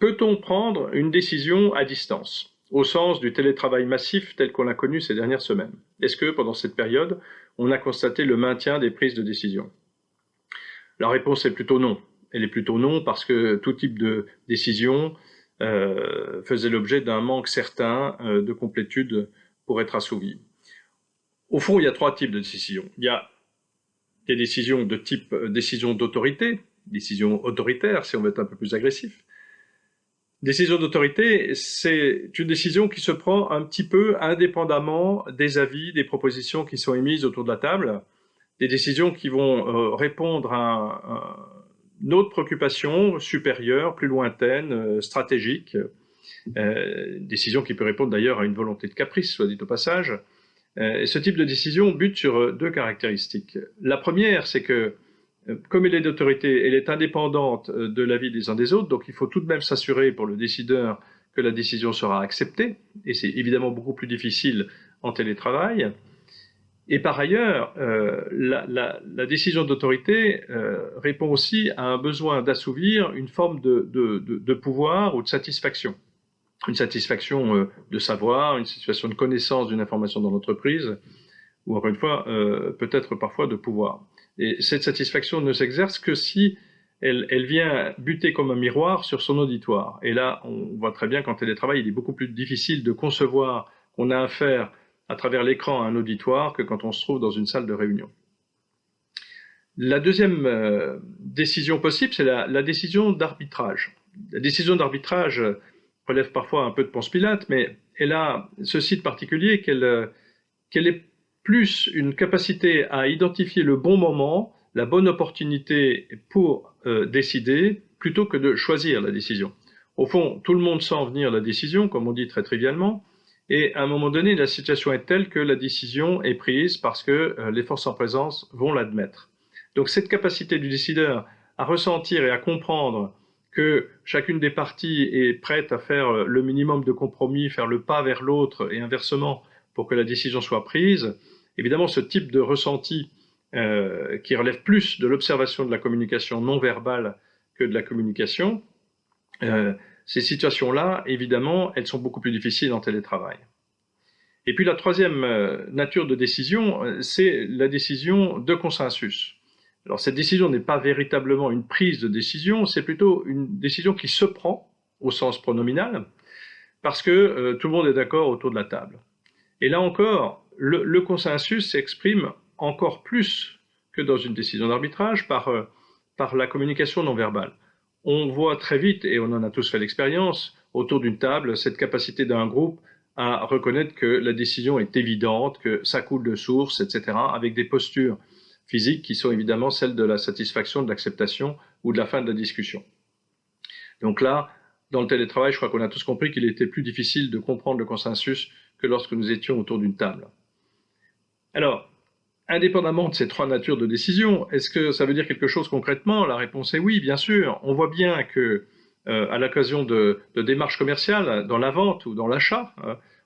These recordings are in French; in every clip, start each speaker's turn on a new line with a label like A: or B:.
A: Peut-on prendre une décision à distance, au sens du télétravail massif tel qu'on l'a connu ces dernières semaines? Est-ce que, pendant cette période, on a constaté le maintien des prises de décision? La réponse est plutôt non. Elle est plutôt non parce que tout type de décision faisait l'objet d'un manque certain de complétude pour être assouvi. Au fond, il y a trois types de décisions. Il y a des décisions de type décision d'autorité, décision autoritaire si on veut être un peu plus agressif. Décision d'autorité, c'est une décision qui se prend un petit peu indépendamment des avis, des propositions qui sont émises autour de la table, des décisions qui vont répondre à une autre préoccupation supérieure, plus lointaine, stratégique, décision qui peut répondre d'ailleurs à une volonté de caprice, soit dit au passage. Et ce type de décision bute sur deux caractéristiques. La première, c'est que comme elle est d'autorité, elle est indépendante de l'avis des uns des autres, donc il faut tout de même s'assurer pour le décideur que la décision sera acceptée, et c'est évidemment beaucoup plus difficile en télétravail. Et par ailleurs, la décision d'autorité répond aussi à un besoin d'assouvir une forme de pouvoir ou de satisfaction. Une satisfaction de savoir, une situation de connaissance d'une information dans l'entreprise, ou encore une fois, peut-être parfois de pouvoir. Et cette satisfaction ne s'exerce que si elle vient buter comme un miroir sur son auditoire. Et là, on voit très bien qu'en télétravail, il est beaucoup plus difficile de concevoir qu'on a affaire à travers l'écran à un auditoire que quand on se trouve dans une salle de réunion. La deuxième décision possible, c'est la décision d'arbitrage. La décision d'arbitrage relève parfois un peu de Ponce Pilate, mais elle a ceci de particulier qu'elle est plus une capacité à identifier le bon moment, la bonne opportunité pour décider, plutôt que de choisir la décision. Au fond, tout le monde sent venir la décision, comme on dit très trivialement, et à un moment donné, la situation est telle que la décision est prise parce que les forces en présence vont l'admettre. Donc cette capacité du décideur à ressentir et à comprendre que chacune des parties est prête à faire le minimum de compromis, faire le pas vers l'autre et inversement pour que la décision soit prise, évidemment ce type de ressenti qui relève plus de l'observation de la communication non verbale que de la communication, ces situations-là, évidemment, elles sont beaucoup plus difficiles en télétravail. Et puis la troisième nature de décision, c'est la décision de consensus. Alors cette décision n'est pas véritablement une prise de décision, c'est plutôt une décision qui se prend au sens pronominal, parce que tout le monde est d'accord autour de la table. Et là encore, le consensus s'exprime encore plus que dans une décision d'arbitrage par la communication non verbale. On voit très vite, et on en a tous fait l'expérience, autour d'une table, cette capacité d'un groupe à reconnaître que la décision est évidente, que ça coule de source, etc., avec des postures physiques qui sont évidemment celles de la satisfaction, de l'acceptation ou de la fin de la discussion. Donc là, dans le télétravail, je crois qu'on a tous compris qu'il était plus difficile de comprendre le consensus que lorsque nous étions autour d'une table. Alors, indépendamment de ces trois natures de décision, est-ce que ça veut dire quelque chose concrètement? La réponse est oui, bien sûr. On voit bien que, à l'occasion de démarches commerciales, dans la vente ou dans l'achat,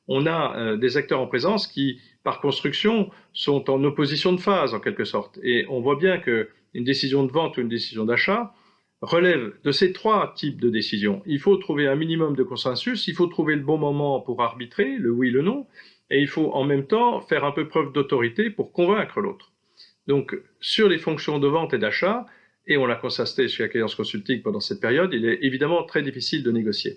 A: on a des acteurs en présence qui, par construction, sont en opposition de phase, en quelque sorte. Et on voit bien qu'une décision de vente ou une décision d'achat relève de ces trois types de décisions. Il faut trouver un minimum de consensus, il faut trouver le bon moment pour arbitrer, le oui, le non, et il faut en même temps faire un peu preuve d'autorité pour convaincre l'autre. Donc, sur les fonctions de vente et d'achat, et on l'a constaté chez Acquaintance Consulting pendant cette période, il est évidemment très difficile de négocier.